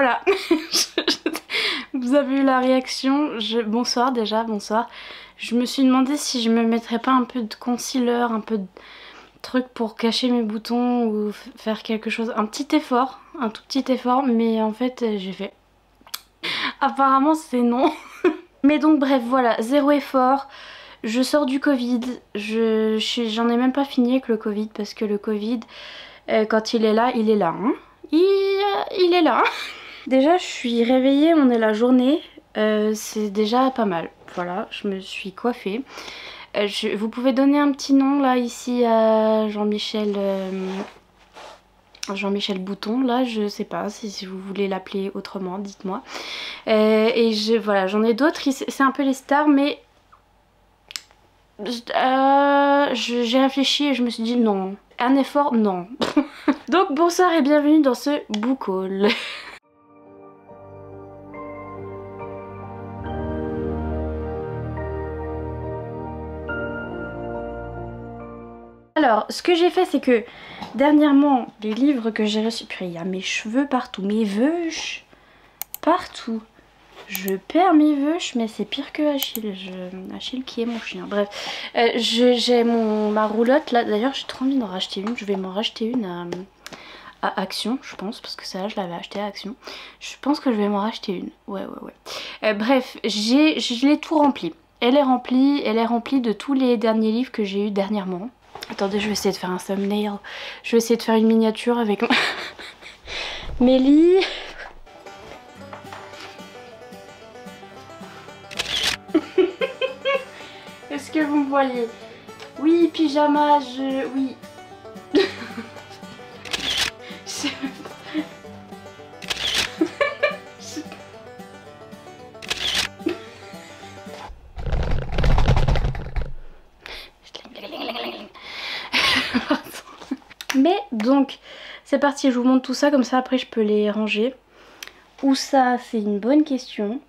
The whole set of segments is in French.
voilà. Vous avez eu la réaction. Bonsoir déjà, bonsoir. Je me suis demandé si je me mettrais pas un peu de concealer, un peu de truc pour cacher mes boutons ou faire quelque chose. Un petit effort, un tout petit effort, mais en fait j'ai fait. Apparemment c'est non. Mais donc bref, voilà, zéro effort. Je sors du Covid. J'en ai même pas fini avec le Covid parce que le Covid, quand il est là, il est là. Hein. Il est là. Déjà, je suis réveillée, on est la journée. C'est déjà pas mal. Voilà, je me suis coiffée. Vous pouvez donner un petit nom là ici à Jean-Michel Bouton, là je sais pas si vous voulez l'appeler autrement, dites-moi. Et voilà, j'en ai d'autres, c'est un peu les stars, mais j'ai réfléchi et je me suis dit non, un effort non. Donc bonsoir et bienvenue dans ce book haul. Alors, ce que j'ai fait, c'est que dernièrement, les livres que j'ai reçus... Puis il y a mes cheveux partout, mes veuches partout. Je perds mes veuches, mais c'est pire que Achille. Achille qui est mon chien. Bref, j'ai ma roulotte là. D'ailleurs, j'ai trop envie d'en racheter une. Je vais m'en racheter une à Action, je pense, parce que ça, je l'avais acheté à Action. Je pense que je vais m'en racheter une. Ouais. Bref, je l'ai tout rempli. Elle est remplie de tous les derniers livres que j'ai eu dernièrement. Attendez, je vais essayer de faire un thumbnail. Je vais essayer de faire une miniature avec Mélie. Est-ce que vous me voyez? Oui, pyjama, oui. Mais donc, c'est parti, je vous montre tout ça, comme ça après je peux les ranger. Où ça, c'est une bonne question.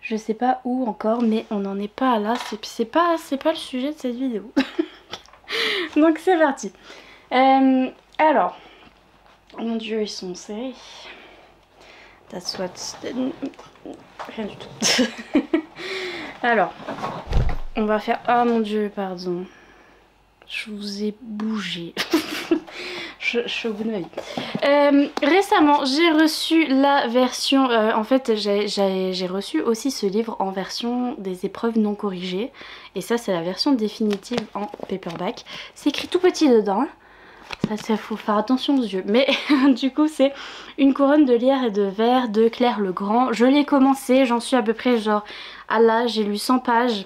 Je sais pas où encore, mais on n'en est pas là, c'est pas le sujet de cette vidéo. Donc c'est parti. Alors, mon dieu, ils sont serrés. That's what... Rien du tout. Alors, on va faire... Ah mon dieu, pardon. Je vous ai bougé. Je suis au bout de ma vie. Récemment, j'ai reçu la version... en fait, j'ai reçu aussi ce livre en version des épreuves non corrigées. Et ça, c'est la version définitive en paperback. C'est écrit tout petit dedans. Hein. Ça, faut faire attention aux yeux. Mais du coup, c'est Une couronne de lierre et de verre de Claire Legrand. Je l'ai commencé, j'en suis à peu près genre... Ah là, j'ai lu 100 pages.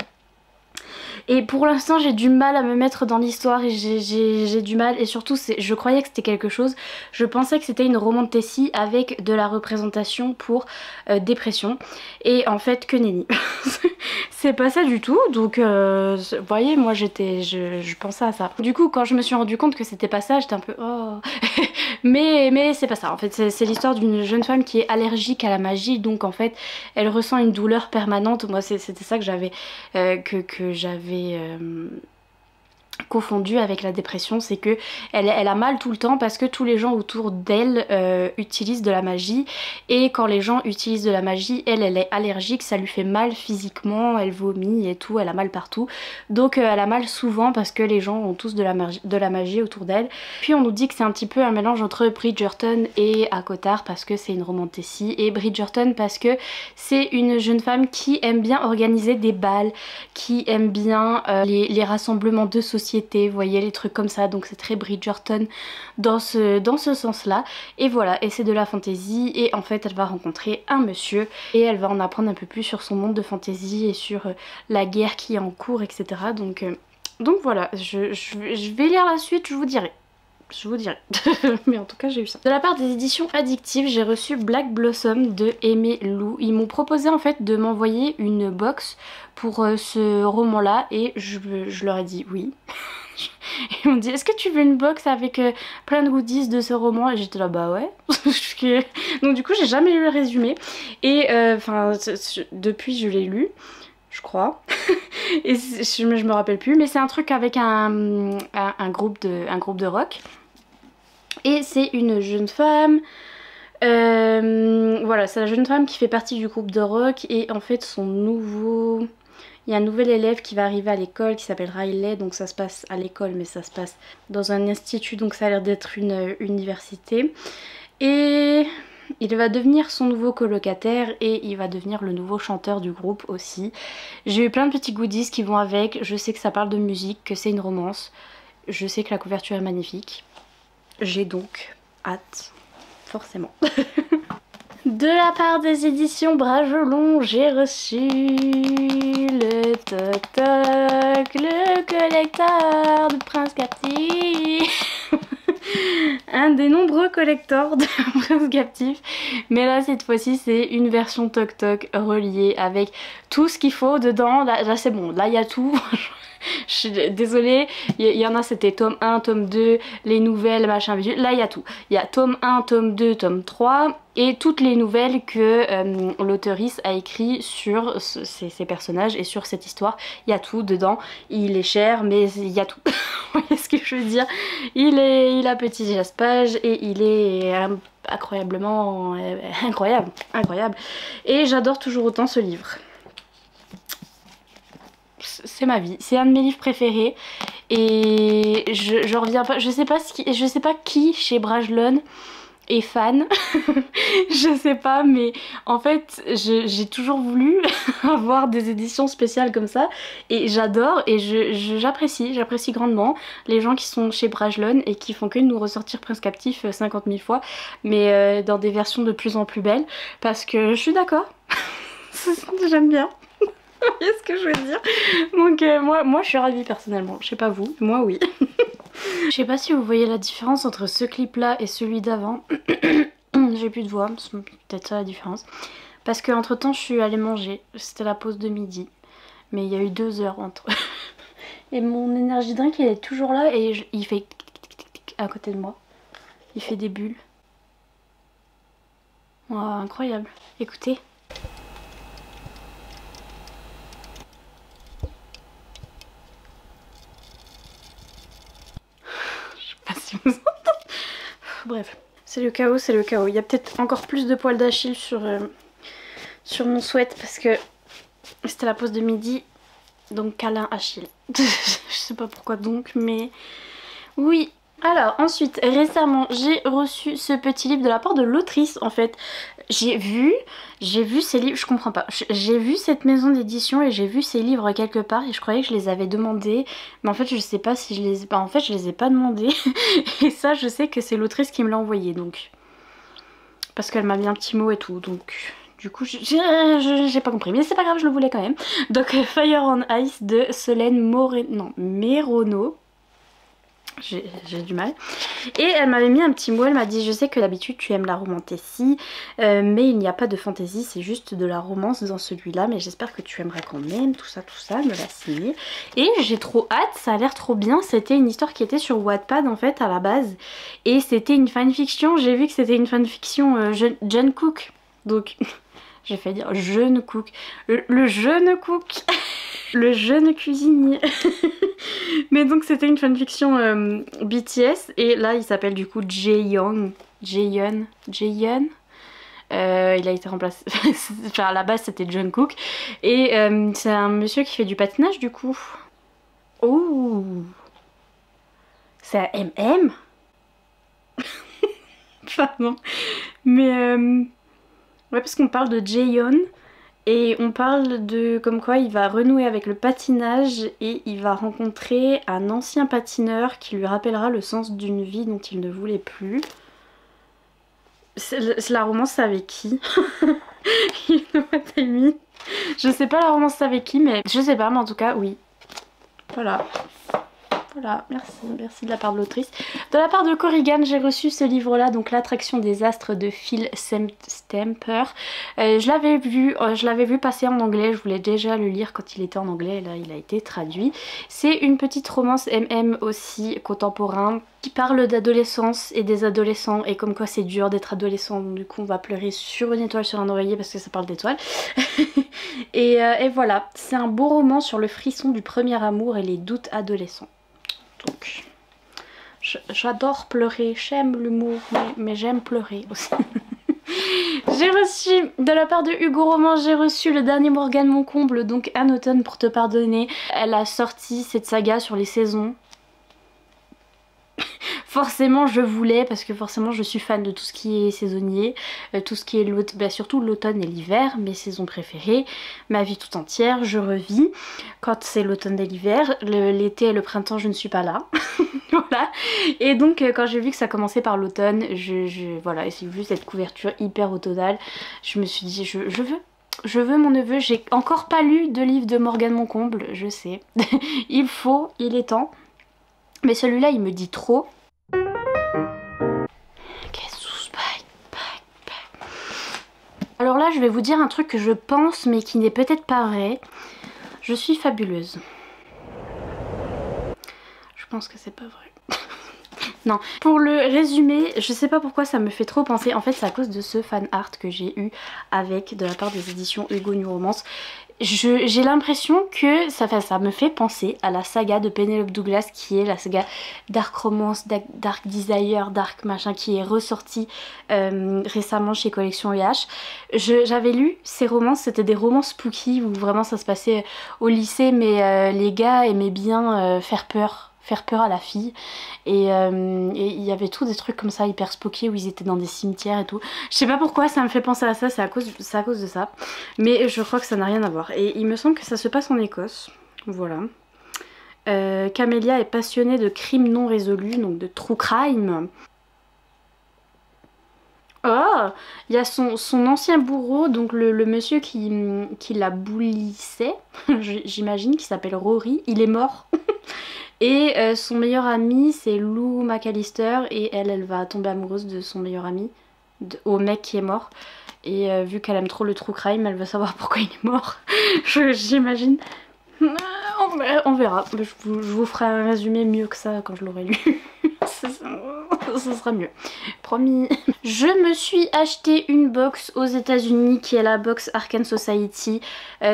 Et pour l'instant j'ai du mal à me mettre dans l'histoire et j'ai du mal, et surtout je croyais que c'était quelque chose, je pensais que c'était une romantasy avec de la représentation pour dépression, et en fait que nenni. C'est pas ça du tout, donc vous voyez, moi je pensais à ça. Du coup quand je me suis rendu compte que c'était pas ça, j'étais un peu oh mais c'est pas ça, en fait c'est l'histoire d'une jeune femme qui est allergique à la magie, donc en fait elle ressent une douleur permanente. Moi c'était ça que j'avais confondu avec la dépression, c'est que elle a mal tout le temps parce que tous les gens autour d'elle utilisent de la magie, et quand les gens utilisent de la magie, elle est allergique, ça lui fait mal physiquement, elle vomit et tout, elle a mal partout, donc elle a mal souvent parce que les gens ont tous de la magie autour d'elle. Puis on nous dit que c'est un petit peu un mélange entre Bridgerton et ACOTAR parce que c'est une romantasy, et Bridgerton parce que c'est une jeune femme qui aime bien organiser des bals, qui aime bien les rassemblements de société, vous voyez, les trucs comme ça, donc c'est très Bridgerton dans ce sens là. Et voilà, et c'est de la fantasy, et en fait elle va rencontrer un monsieur et elle va en apprendre un peu plus sur son monde de fantasy et sur la guerre qui est en cours, etc. Donc voilà, je vais lire la suite, je vous dirai. Mais en tout cas j'ai eu ça. De la part des éditions addictives, j'ai reçu Black Blossom de Aimé Lou. Ils m'ont proposé en fait de m'envoyer une box pour ce roman là, et je leur ai dit oui. Ils m'ont dit est-ce que tu veux une box avec plein de goodies de ce roman, et j'étais là bah ouais. Donc du coup j'ai jamais lu le résumé, et enfin depuis je l'ai lu, je crois. Et je me rappelle plus, mais c'est un truc avec un groupe de rock. Et c'est une jeune femme Voilà, c'est la jeune femme qui fait partie du groupe de rock et en fait son nouveau... Il y a un nouvel élève qui va arriver à l'école qui s'appelle Riley, donc ça se passe à l'école mais ça se passe dans un institut, donc ça a l'air d'être une université. Et il va devenir son nouveau colocataire et il va devenir le nouveau chanteur du groupe aussi. J'ai eu plein de petits goodies qui vont avec, je sais que ça parle de musique, que c'est une romance, je sais que la couverture est magnifique. J'ai donc hâte, forcément. De la part des éditions Bragelonne, j'ai reçu le Toc Toc, le collector de Prince Captif. Un des nombreux collectors de Prince Captif. Mais là, cette fois-ci, c'est une version Toc Toc reliée avec tout ce qu'il faut dedans. Là c'est bon, là il y a tout. Je suis désolée, il y en a c'était tome 1, tome 2, les nouvelles, machin, là il y a tout. Il y a tome 1, tome 2, tome 3 et toutes les nouvelles que l'auteurice a écrit sur ces personnages et sur cette histoire. Il y a tout dedans, il est cher mais il y a tout. Vous voyez ce que je veux dire? Il a petit jaspage et il est incroyablement incroyable. Et j'adore toujours autant ce livre. C'est ma vie, c'est un de mes livres préférés et je reviens pas, je sais pas qui chez Bragelonne est fan. Je sais pas, mais en fait j'ai toujours voulu avoir des éditions spéciales comme ça et j'adore et j'apprécie grandement les gens qui sont chez Bragelonne et qui font que nous ressortir Prince Captif 50 000 fois, mais dans des versions de plus en plus belles parce que je suis d'accord. J'aime bien. Vous voyez ce que je veux dire? Donc moi je suis ravie personnellement, je sais pas vous, moi oui. Je sais pas si vous voyez la différence entre ce clip là et celui d'avant. J'ai plus de voix, c'est peut-être ça la différence. Parce que entre temps je suis allée manger, c'était la pause de midi. Mais il y a eu 2 heures entre. Et mon énergie drink il est toujours là et il fait à côté de moi. Il fait des bulles. Wow, incroyable, écoutez. Bref, c'est le chaos, c'est le chaos. Il y a peut-être encore plus de poils d'Achille sur mon sweat parce que c'était la pause de midi. Donc câlin Achille. Je sais pas pourquoi donc, mais oui. Alors ensuite, récemment, j'ai reçu ce petit livre de la part de l'autrice en fait. J'ai vu ces livres, je comprends pas. J'ai vu cette maison d'édition et j'ai vu ces livres quelque part et je croyais que je les avais demandés. Mais en fait, je sais pas si je les ai pas. En fait, je les ai pas demandés. Et ça, je sais que c'est l'autrice qui me l'a envoyé donc. Parce qu'elle m'a mis un petit mot et tout donc. Du coup, j'ai pas compris, mais c'est pas grave, je le voulais quand même. Donc, Fire on Ice de Solène Merono. J'ai du mal. Et elle m'avait mis un petit mot, elle m'a dit je sais que d'habitude tu aimes la romantasy mais il n'y a pas de fantaisie, c'est juste de la romance dans celui-là, mais j'espère que tu aimeras quand même, tout ça, elle me l'a signé. Et j'ai trop hâte, ça a l'air trop bien, c'était une histoire qui était sur Wattpad en fait à la base. Et c'était une fanfiction, j'ai vu que c'était une fanfiction Jane Cook, donc j'ai fait dire jeune cook, le jeune cook. Le jeune cuisinier. Mais donc c'était une fanfiction BTS et là il s'appelle du coup Jaehyun. Il a été remplacé, enfin à la base c'était Jungkook et c'est un monsieur qui fait du patinage du coup. Oh, c'est un MM. Pardon. Mais ouais parce qu'on parle de Jaehyun. Et on parle de comme quoi il va renouer avec le patinage et il va rencontrer un ancien patineur qui lui rappellera le sens d'une vie dont il ne voulait plus. C'est la romance avec qui? You know what I mean? Je sais pas la romance avec qui mais je sais pas mais en tout cas oui. Voilà. Voilà, merci de la part de l'autrice. De la part de Corrigan, j'ai reçu ce livre-là, donc L'attraction des astres de Phil Stamper. Je l'avais vu passer en anglais, je voulais déjà le lire quand il était en anglais, et là il a été traduit. C'est une petite romance MM aussi contemporain qui parle d'adolescence et des adolescents et comme quoi c'est dur d'être adolescent, donc du coup on va pleurer sur une étoile sur un oreiller parce que ça parle d'étoiles. et voilà, c'est un beau roman sur le frisson du premier amour et les doutes adolescents. Donc j'adore pleurer, j'aime l'humour mais j'aime pleurer aussi. J'ai reçu, de la part de Hugo Roman, j'ai reçu le dernier Morgane Moncomble, donc Un automne pour te pardonner. Elle a sorti cette saga sur les saisons. Forcément je voulais, parce que forcément je suis fan de tout ce qui est saisonnier, tout ce qui est bah, surtout l'automne et l'hiver, mes saisons préférées, ma vie tout entière, je revis. Quand c'est l'automne et l'hiver, l'été et le printemps je ne suis pas là. Voilà. Et donc quand j'ai vu que ça commençait par l'automne, voilà, et j'ai vu cette couverture hyper automnale, je me suis dit je veux mon neveu. J'ai encore pas lu de livre de Morgane Moncomble, je sais. Il est temps. Mais celui-là il me dit trop. Alors là je vais vous dire un truc que je pense mais qui n'est peut-être pas vrai. Je suis fabuleuse. Je pense que c'est pas vrai. Non, pour le résumé, je sais pas pourquoi ça me fait trop penser. En fait c'est à cause de ce fan art que j'ai eu avec de la part des éditions Hugo New Romance. J'ai l'impression que ça me fait penser à la saga de Penelope Douglas, qui est la saga Dark Romance, Dark Desire, Dark machin, qui est ressortie récemment chez Collection UH. J'avais lu ces romances, c'était des romances spooky où vraiment ça se passait au lycée, mais les gars aimaient bien faire peur à la fille, et il y avait tout des trucs comme ça hyper spooky où ils étaient dans des cimetières et tout. Je sais pas pourquoi ça me fait penser à ça, c'est à cause de ça, mais je crois que ça n'a rien à voir. Et il me semble que ça se passe en Écosse, voilà. Camélia est passionnée de crimes non résolus, donc de true crime. Oh, il y a son ancien bourreau, donc le monsieur qui la boulissait, j'imagine, qui s'appelle Rory, il est mort. Et son meilleur ami c'est Lou McAllister, et elle va tomber amoureuse de son meilleur ami, au mec qui est mort. Et vu qu'elle aime trop le true crime, elle veut savoir pourquoi il est mort. J'imagine. On verra. Je vous ferai un résumé mieux que ça quand je l'aurai lu. Ça sera mieux. Promis. Je me suis acheté une box aux États-Unis qui est la box Arcane Society.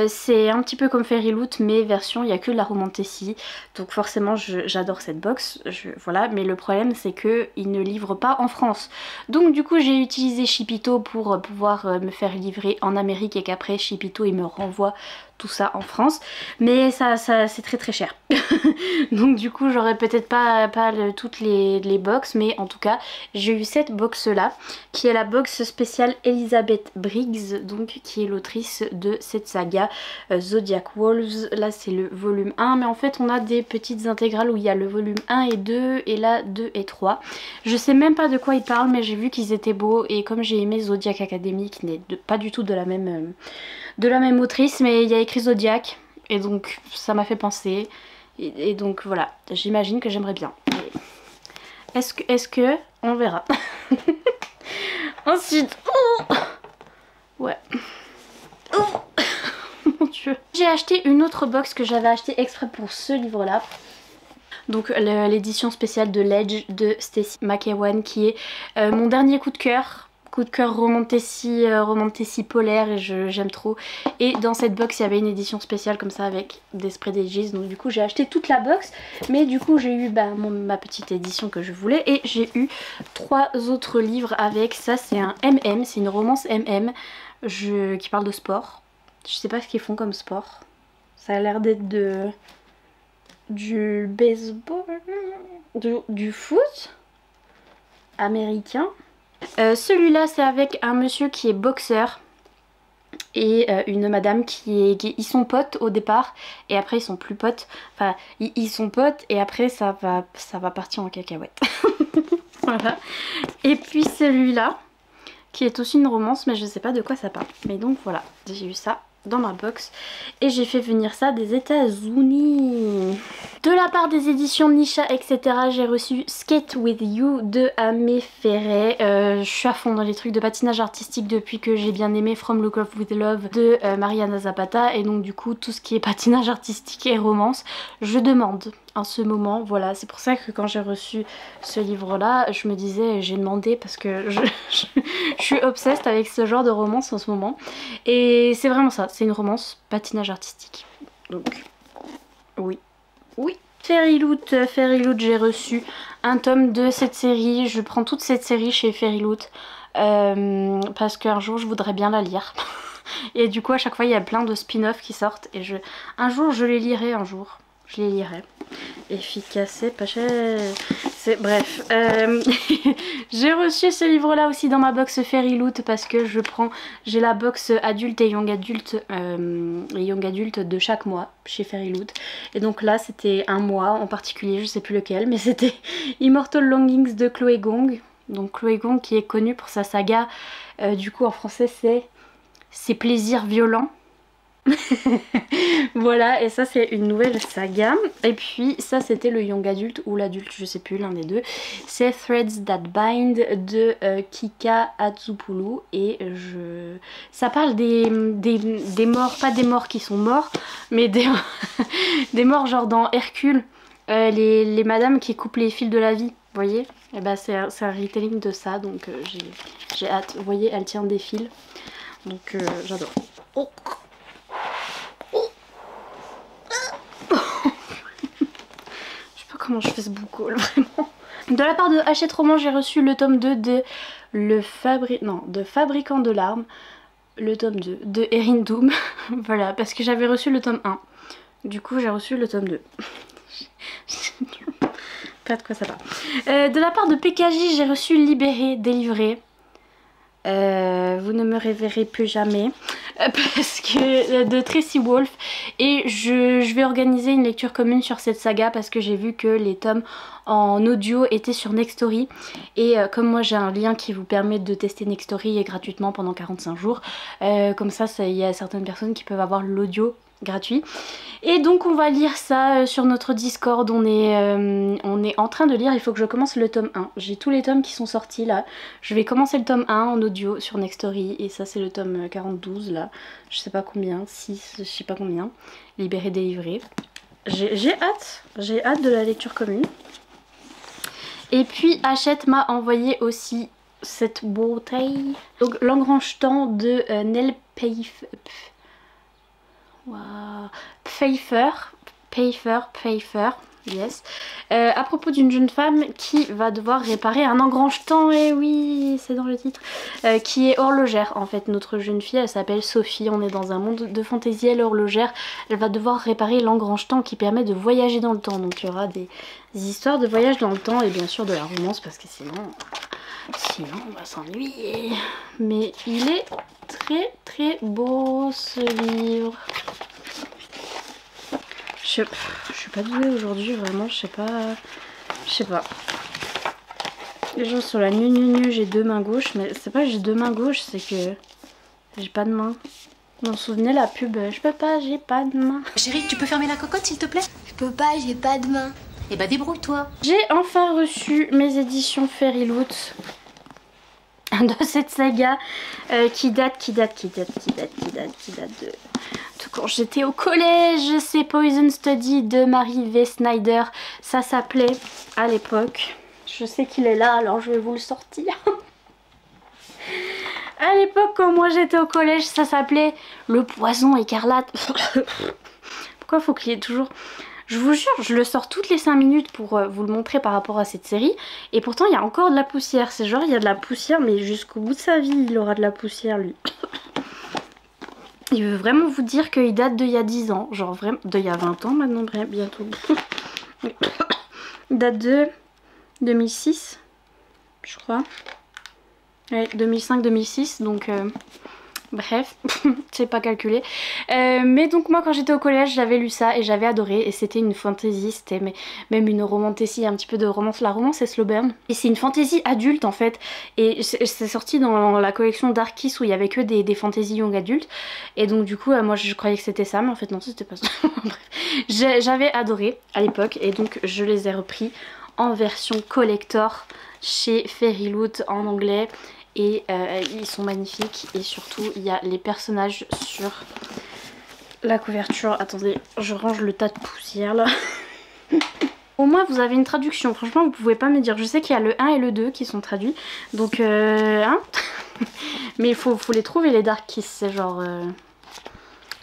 C'est un petit peu comme Fairy Loot, mais version il n'y a que de la romantasy. Donc forcément j'adore cette box. Voilà, mais le problème c'est qu'ils ne livrent pas en France. Donc du coup j'ai utilisé Shipito pour pouvoir me faire livrer en Amérique, et qu'après Shipito il me renvoie tout ça en France, mais ça c'est très cher. Donc du coup j'aurais peut-être pas toutes les box, mais en tout cas j'ai eu cette box là qui est la box spéciale Elizabeth Briggs, donc qui est l'autrice de cette saga Zodiac Wolves. Là c'est le volume 1, mais en fait on a des petites intégrales où il y a le volume 1 et 2 et là 2 et 3. Je sais même pas de quoi ils parlent, mais j'ai vu qu'ils étaient beaux, et comme j'ai aimé Zodiac Academy qui n'est pas du tout de la même autrice, mais il y a écrit Zodiac et donc ça m'a fait penser, et donc voilà, j'imagine que j'aimerais bien. Est-ce que on verra. Ensuite, oh ouais, oh mon dieu, j'ai acheté une autre box que j'avais acheté exprès pour ce livre là. Donc l'édition spéciale de Ledge de Stacey McEwan, qui est mon dernier coup de cœur romantasy polaire, et j'aime trop. Et dans cette box il y avait une édition spéciale comme ça avec des Spread Ages, donc du coup j'ai acheté toute la box, mais du coup j'ai eu ma petite édition que je voulais, et j'ai eu 3 autres livres avec. Ça c'est un MM, c'est une romance MM qui parle de sport. Je sais pas ce qu'ils font comme sport, ça a l'air d'être du baseball, du foot américain. Celui-là c'est avec un monsieur qui est boxeur et une madame ils sont potes au départ, et après ils sont plus potes. Enfin ils sont potes, et après ça va partir en cacahuète. Voilà. Et puis celui-là qui est aussi une romance, mais je sais pas de quoi ça parle. Mais donc voilà, j'ai eu ça dans ma box, et j'ai fait venir ça des États-Unis. De la part des éditions Nisha etc, j'ai reçu Skate With You de Amé Ferret. Je suis à fond dans les trucs de patinage artistique depuis que j'ai bien aimé From Look Up With Love de Mariana Zapata, et donc du coup tout ce qui est patinage artistique et romance je demande en ce moment. Voilà, c'est pour ça que quand j'ai reçu ce livre là, je me disais j'ai demandé, parce que je suis obsesse avec ce genre de romance en ce moment, et c'est vraiment ça, c'est une romance patinage artistique. Donc oui. Fairy Loot, j'ai reçu un tome de cette série. Je prends toute cette série chez Fairy Loot. parce qu'un jour je voudrais bien la lire. Et du coup à chaque fois il y a plein de spin-off qui sortent et un jour je les lirai, un jour je les lirai. Efficace, pas cher. Bref, j'ai reçu ce livre là aussi dans ma box Fairy Loot parce que j'ai la box adulte et young adulte de chaque mois chez Fairy Loot. Et donc là c'était un mois en particulier, je sais plus lequel, mais c'était Immortal Longings de Chloé Gong. Donc Chloé Gong qui est connue pour sa saga, du coup en français c'est Ses plaisirs violents. Voilà, et ça c'est une nouvelle saga. Et puis ça c'était le young adulte ou l'adulte, je sais plus, l'un des deux. C'est Threads That Bind de Kika Atsupulu. Et ça parle des morts, pas des morts qui sont morts, mais des, des morts genre dans Hercule, les madames qui coupent les fils de la vie, vous voyez. Et bah c'est un retelling de ça, donc j'ai hâte. Vous voyez, elle tient des fils, donc j'adore. Oh. Comment je fais ce book haul, vraiment. De la part de Hachette Roman, j'ai reçu le tome 2 de Fabricant de larmes. Le tome 2 de Erin Doom. Voilà, parce que j'avais reçu le tome 1. Du coup, j'ai reçu le tome 2. Pas de quoi ça va. De la part de PKJ, j'ai reçu Libéré, délivré. Vous ne me reverrez plus jamais. Parce que de Tracy Wolf, et je vais organiser une lecture commune sur cette saga parce que j'ai vu que les tomes en audio étaient sur Nextory, et comme moi j'ai un lien qui vous permet de tester Nextory gratuitement pendant 45 jours, comme ça il y a certaines personnes qui peuvent avoir l'audio gratuit. Et donc on va lire ça sur notre Discord, on est en train de lire, il faut que je commence le tome 1. J'ai tous les tomes qui sont sortis là, je vais commencer le tome 1 en audio sur Nextory, et ça c'est le tome 42 là, je sais pas combien, 6, je sais pas combien, libéré, délivré. J'ai hâte de la lecture commune. Et puis Hachette m'a envoyé aussi cette bouteille, donc l'engrangetant de Nell Pfeiffer, yes. À propos d'une jeune femme qui va devoir réparer un engrangetant, et oui, c'est dans le titre, qui est horlogère. En fait, notre jeune fille, elle s'appelle Sophie, on est dans un monde de fantaisie, elle est horlogère. Elle va devoir réparer l'engrangetant qui permet de voyager dans le temps. Donc il y aura des histoires de voyage dans le temps et bien sûr de la romance parce que sinon on va s'ennuyer. Mais il est très très beau ce livre. Je suis pas douée aujourd'hui, vraiment, je sais pas. Les gens sont là, j'ai deux mains gauches, mais c'est pas que j'ai deux mains gauches, c'est que j'ai pas de main. Vous vous souvenez la pub, je peux pas, j'ai pas de main. Chérie, tu peux fermer la cocotte s'il te plaît? Je peux pas, j'ai pas de main. Eh bah débrouille-toi. J'ai enfin reçu mes éditions Fairy Loot de cette saga qui date de quand j'étais au collège. C'est Poison Study de Mary V. Snyder. Ça s'appelait à l'époque, je sais qu'il est là alors je vais vous le sortir. À l'époque quand moi j'étais au collège ça s'appelait Le Poison Écarlate. Pourquoi faut qu'il y ait toujours... Je vous jure, je le sors toutes les 5 minutes pour vous le montrer par rapport à cette série. Et pourtant il y a encore de la poussière. C'est genre il y a de la poussière mais jusqu'au bout de sa vie il aura de la poussière lui. Il veut vraiment vous dire qu'il date d'il y a 10 ans. Genre vraiment d'il y a 20 ans maintenant, bientôt. Il date de 2006 je crois. Ouais, 2005-2006 donc... Bref, c'est pas calculé. Mais donc moi quand j'étais au collège j'avais lu ça et j'avais adoré. Et c'était une fantaisie, c'était même une romantésie, un petit peu de romance. La romance c'est slow burn. Et c'est une fantaisie adulte en fait. Et c'est sorti dans la collection Darkis où il y avait que des fantaisies young adultes. Et donc du coup moi je croyais que c'était ça mais en fait non c'était pas ça. Bref, j'avais adoré à l'époque et donc je les ai repris en version collector chez Fairy Loot en anglais. Et ils sont magnifiques et surtout il y a les personnages sur la couverture. Attendez, je range le tas de poussière là. Au moins vous avez une traduction, franchement vous pouvez pas me dire. Je sais qu'il y a le 1 et le 2 qui sont traduits. Donc hein. Mais il faut les trouver les Dark Kiss, c'est genre...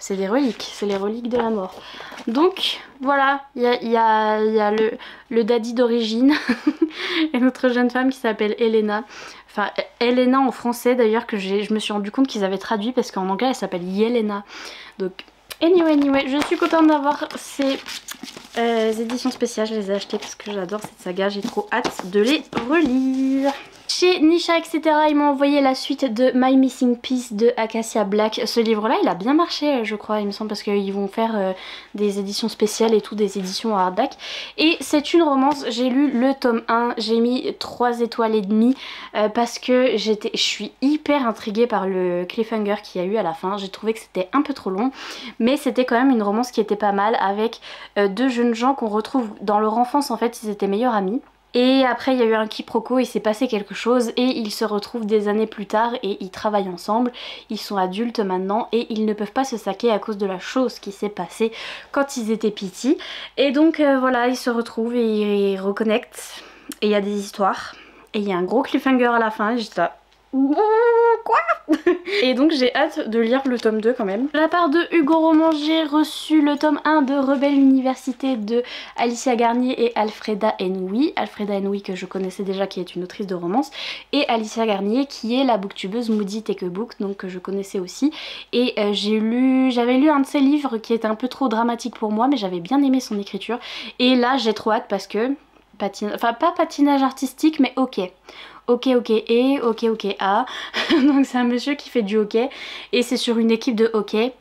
c'est des reliques, c'est les reliques de la mort. Donc voilà, il y a le daddy d'origine et notre jeune femme qui s'appelle Elena. Enfin, Elena en français d'ailleurs, que je me suis rendu compte qu'ils avaient traduit parce qu'en anglais elle s'appelle Yelena. Donc anyway, je suis contente d'avoir ces éditions spéciales. Je les ai achetées parce que j'adore cette saga, j'ai trop hâte de les relire. Chez Nisha etc, ils m'ont envoyé la suite de My Missing Piece de Acacia Black. Ce livre là il a bien marché je crois, il me semble, parce qu'ils vont faire des éditions spéciales et tout, des éditions hardback. Et c'est une romance, j'ai lu le tome 1, j'ai mis 3 étoiles et demie parce que je suis hyper intriguée par le cliffhanger qu'il y a eu à la fin. J'ai trouvé que c'était un peu trop long, mais c'était quand même une romance qui était pas mal, avec deux jeunes gens qu'on retrouve dans leur enfance. En fait ils étaient meilleurs amis. Et après il y a eu un quiproquo, il s'est passé quelque chose et ils se retrouvent des années plus tard et ils travaillent ensemble. Ils sont adultes maintenant et ils ne peuvent pas se saquer à cause de la chose qui s'est passée quand ils étaient petits. Et donc voilà, ils se retrouvent et ils reconnectent et il y a des histoires. Et il y a un gros cliffhanger à la fin et j'étais là... Quoi? Et donc j'ai hâte de lire le tome 2 quand même. De la part de Hugo Roman, j'ai reçu le tome 1 de Rebelle Université de Alicia Garnier et Alfreda Henouy. Alfreda Henouy que je connaissais déjà, qui est une autrice de romance, et Alicia Garnier qui est la booktubeuse Moody Take a Book, donc que je connaissais aussi. Et j'avais lu un de ses livres qui était un peu trop dramatique pour moi, mais j'avais bien aimé son écriture. Et là j'ai trop hâte parce que... Enfin pas patinage artistique, mais ok. Ok A. Donc c'est un monsieur qui fait du hockey et c'est sur une équipe de hockey.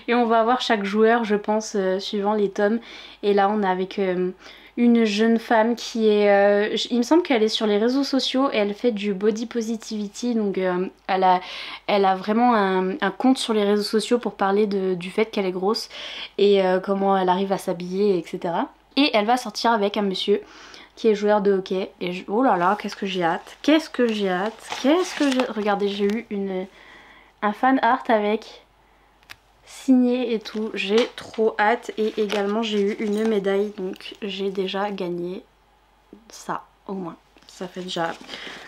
Et on va avoir chaque joueur je pense suivant les tomes. Et là on est avec une jeune femme qui est... il me semble qu'elle est sur les réseaux sociaux et elle fait du body positivity. Donc elle a vraiment un compte sur les réseaux sociaux pour parler du fait qu'elle est grosse et comment elle arrive à s'habiller, etc. Et elle va sortir avec un monsieur qui est joueur de hockey. Et oh là là, qu'est-ce que j'ai hâte. Regardez, j'ai eu un fan art avec signé et tout. J'ai trop hâte. Et également j'ai eu une médaille. Donc j'ai déjà gagné ça au moins. Ça fait déjà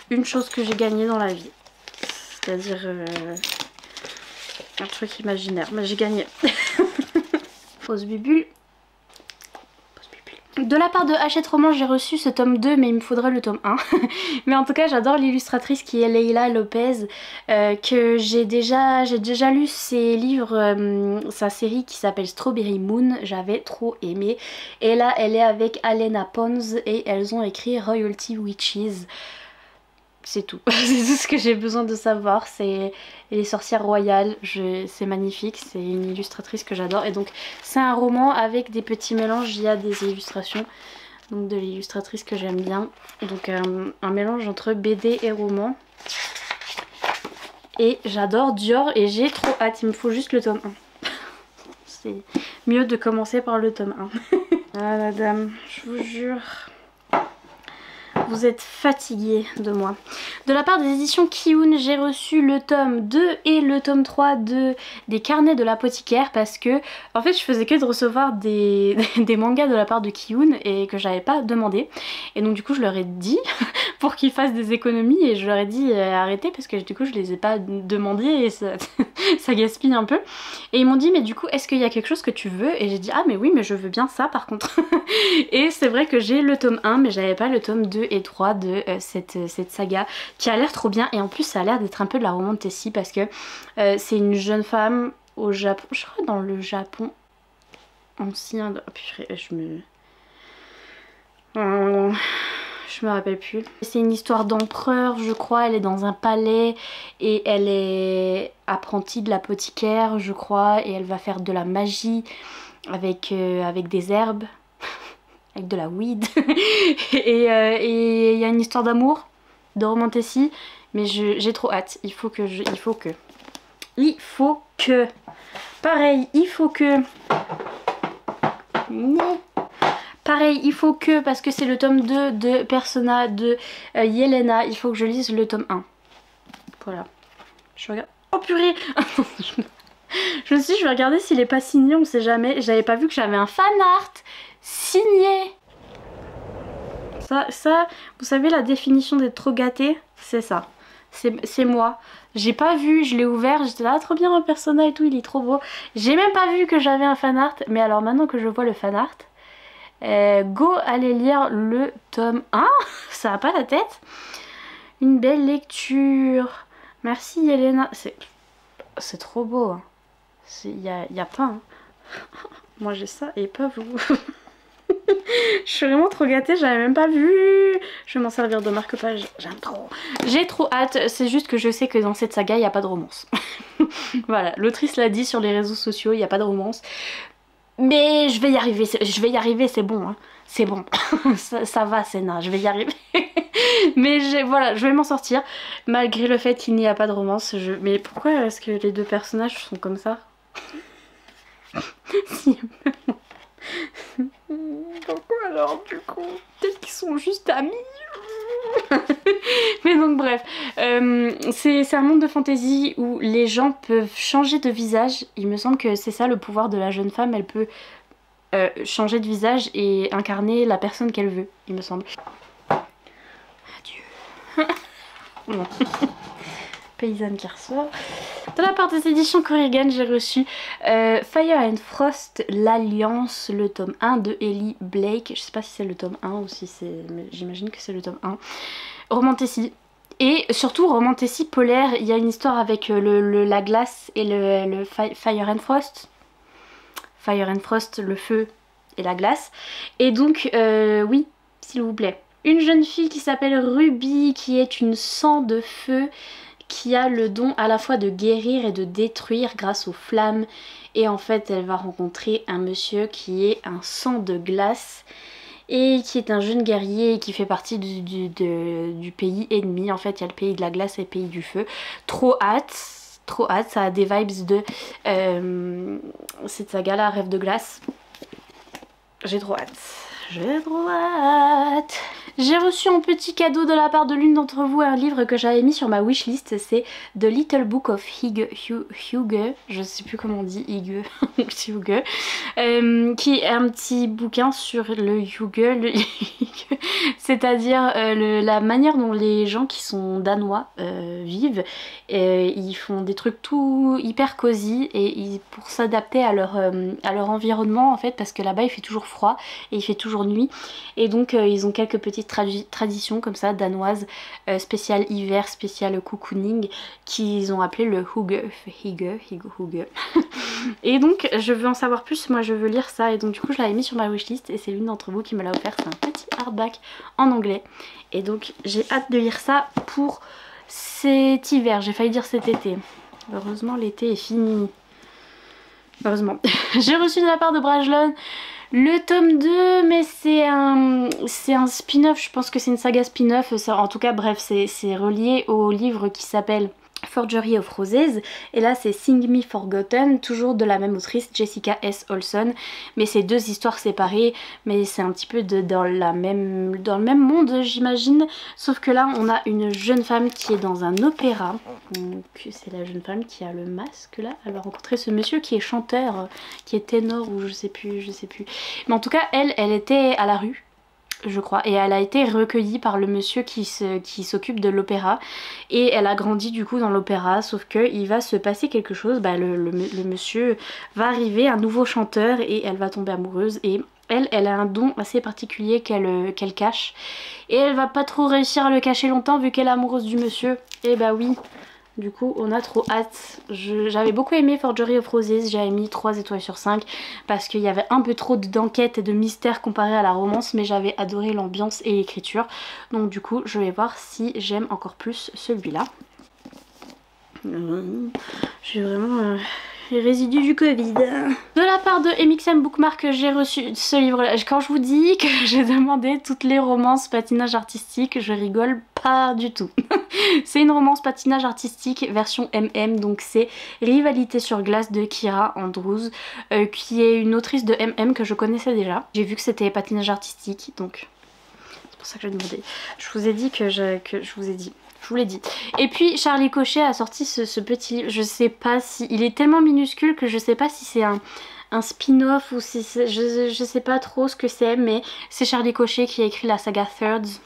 une chose que j'ai gagnée dans la vie. C'est-à-dire un truc imaginaire. Mais j'ai gagné. Fausse bubule. De la part de Hachette Roman, j'ai reçu ce tome 2, mais il me faudrait le tome 1. Mais en tout cas, j'adore l'illustratrice qui est Leila Lopez, que j'ai déjà lu ses livres, sa série qui s'appelle Strawberry Moon. J'avais trop aimé. Et là, elle est avec Alena Pons et elles ont écrit Royalty Witches. C'est tout. C'est tout ce que j'ai besoin de savoir. C'est les sorcières royales. C'est magnifique. C'est une illustratrice que j'adore. Et donc c'est un roman avec des petits mélanges. Il y a des illustrations. Donc de l'illustratrice que j'aime bien. Donc un mélange entre BD et roman. Et j'adore Dior et j'ai trop hâte. Il me faut juste le tome 1. C'est mieux de commencer par le tome 1. Ah madame, je vous jure... Vous êtes fatigués de moi. De la part des éditions Kiun, j'ai reçu le tome 2 et le tome 3 des carnets de l'apothicaire parce que en fait je faisais que de recevoir des mangas de la part de Kiun et que j'avais pas demandé. Et donc du coup je leur ai dit pour qu'ils fassent des économies et je leur ai dit arrêtez parce que du coup je les ai pas demandés et ça, ça gaspille un peu. Et ils m'ont dit mais du coup est-ce qu'il y a quelque chose que tu veux? Et j'ai dit ah mais oui mais je veux bien ça par contre. Et c'est vrai que j'ai le tome 1 mais j'avais pas le tome 2 et 3 de cette saga qui a l'air trop bien. Et en plus ça a l'air d'être un peu de la romance Tessie parce que c'est une jeune femme au Japon, je crois dans le Japon ancien. Oh, purée, je me rappelle plus. C'est une histoire d'empereur je crois, elle est dans un palais et elle est apprentie de l'apothicaire je crois et elle va faire de la magie avec des herbes. Avec de la weed. Et il y a une histoire d'amour, de romantessie. Mais j'ai trop hâte. Il faut que... Pareil, il faut que... Pareil, il faut que... Parce que c'est le tome 2 de Persona de Yelena. Il faut que je lise le tome 1. Voilà. Je regarde... Oh purée. Je me suis dit, je vais regarder s'il est pas signé, on sait jamais. J'avais pas vu que j'avais un fan art signé. Ça, vous savez la définition d'être trop gâté, c'est ça. c'est moi. J'ai pas vu, je l'ai ouvert, j'étais là trop bien un personnage et tout, il est trop beau. J'ai même pas vu que j'avais un fan art, mais alors maintenant que je vois le fan art, go aller lire le tome 1, ça a pas la tête. Une belle lecture. Merci Yelena. C'est trop beau. Il y a pas. Hein. Moi j'ai ça et pas vous. Je suis vraiment trop gâtée, j'avais même pas vu. Je vais m'en servir de marque-page. J'aime trop. J'ai trop hâte. C'est juste que je sais que dans cette saga il n'y a pas de romance. Voilà, l'autrice l'a dit sur les réseaux sociaux, il n'y a pas de romance. Mais je vais y arriver, c'est bon. Hein. C'est bon. ça va, Senna, je vais y arriver. Mais voilà, je vais m'en sortir. Malgré le fait qu'il n'y a pas de romance. Mais pourquoi est-ce que les deux personnages sont comme ça? Si. Pourquoi alors du coup? Peut-être qu'ils sont juste amis. Mais donc bref, c'est un monde de fantasy où les gens peuvent changer de visage. Il me semble que c'est ça le pouvoir de la jeune femme. Elle peut changer de visage et incarner la personne qu'elle veut, il me semble. Adieu. Bon. Paysanne qui reçoit. De la part des éditions Corrigan, j'ai reçu Fire and Frost, l'Alliance, le tome 1 de Ellie Blake. Je sais pas si c'est le tome 1 ou si c'est... J'imagine que c'est le tome 1. Romantécie. Et surtout romantécie polaire. Il y a une histoire avec la glace et le Fire and Frost. Fire and Frost, le feu et la glace. Et donc, oui, s'il vous plaît. Une jeune fille qui s'appelle Ruby, qui est une sang de feu, qui a le don à la fois de guérir et de détruire grâce aux flammes. Et en fait, elle va rencontrer un monsieur qui est un sang de glace et qui est un jeune guerrier qui fait partie du pays ennemi. En fait, il y a le pays de la glace et le pays du feu. Trop hâte, ça a des vibes de cette saga là, Rêve de glace. J'ai trop hâte. J'ai reçu un petit cadeau de la part de l'une d'entre vous, un livre que j'avais mis sur ma wishlist, c'est The Little Book of Hygge, je sais plus comment on dit Hygge, Hygge, qui est un petit bouquin sur le Hygge, c'est-à-dire la manière dont les gens qui sont danois vivent. Ils font des trucs tout hyper cosy et pour s'adapter à leur environnement en fait, parce que là-bas il fait toujours froid et il fait toujours nuit, et donc ils ont quelques petites traditions comme ça danoises, spécial hiver, spécial cocooning, qu'ils ont appelé le Hygge. Et donc je veux en savoir plus, moi je veux lire ça, et donc du coup je l'avais mis sur ma wishlist et c'est l'une d'entre vous qui me l'a offert. C'est un petit hardback en anglais et donc j'ai hâte de lire ça pour cet hiver. J'ai failli dire cet été, heureusement l'été est fini, heureusement. J'ai reçu de la part de Brajlon le tome 2, mais c'est un spin-off, je pense que c'est une saga spin-off, en tout cas bref, c'est relié au livre qui s'appelle Forgery of Roses, et là c'est Sing Me Forgotten, toujours de la même autrice, Jessica S. Olson, mais c'est deux histoires séparées, mais c'est un petit peu dans le même monde j'imagine, sauf que là on a une jeune femme qui est dans un opéra, donc c'est la jeune femme qui a le masque là, elle va rencontrer ce monsieur qui est chanteur, qui est ténor ou je sais plus, mais en tout cas elle était à la rue, je crois, et elle a été recueillie par le monsieur qui s'occupe de l'opéra, et elle a grandi du coup dans l'opéra, sauf que il va se passer quelque chose, le monsieur va arriver, un nouveau chanteur, et elle va tomber amoureuse, et elle a un don assez particulier qu'elle cache, et elle va pas trop réussir à le cacher longtemps vu qu'elle est amoureuse du monsieur, et bah oui. Du coup on a trop hâte. J'avais beaucoup aimé Forgery of Roses, j'avais mis 3 étoiles sur 5 parce qu'il y avait un peu trop d'enquête et de mystère comparé à la romance, mais j'avais adoré l'ambiance et l'écriture. Donc du coup je vais voir si j'aime encore plus celui-là. J'ai vraiment les résidus du Covid. De la part de MXM Bookmark, j'ai reçu ce livre-là. Quand je vous dis que j'ai demandé toutes les romances patinage artistique, je rigole pas du tout. C'est une romance patinage artistique version MM, donc c'est Rivalité sur glace de Kira Andrews, qui est une autrice de MM que je connaissais déjà. J'ai vu que c'était patinage artistique, donc c'est pour ça que j'ai demandé. Je vous ai dit je vous l'ai dit. Et puis Charlie Cochet a sorti ce petit livre, je sais pas si... Il est tellement minuscule que je sais pas si c'est un spin-off ou si c'est... Je sais pas trop ce que c'est, mais c'est Charlie Cochet qui a écrit la saga Thirds.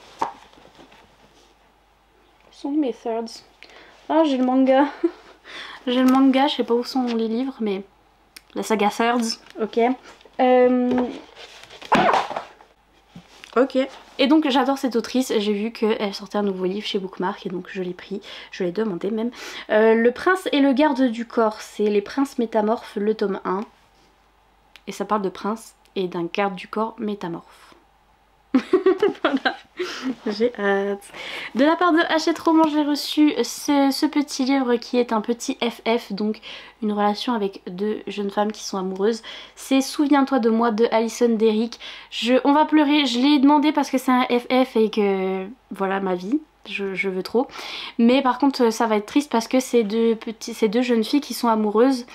Sont mes Thirds? Ah, j'ai le manga. J'ai le manga, je sais pas où sont les livres, mais la saga Thirds, ok. Ok. Et donc j'adore cette autrice, j'ai vu qu'elle sortait un nouveau livre chez Bookmark et donc je l'ai pris, je l'ai demandé même. Le prince et le garde du corps, c'est Les Princes Métamorphes, le tome 1. Et ça parle de prince et d'un garde du corps métamorphe. Voilà, j'ai hâte. De la part de Hachette Roman, j'ai reçu ce petit livre qui est un petit FF, donc une relation avec deux jeunes femmes qui sont amoureuses. C'est Souviens-toi de moi de Alison Derrick. On va pleurer, je l'ai demandé parce que c'est un FF et que voilà ma vie. Je veux trop, mais par contre ça va être triste parce que c'est deux jeunes filles qui sont amoureuses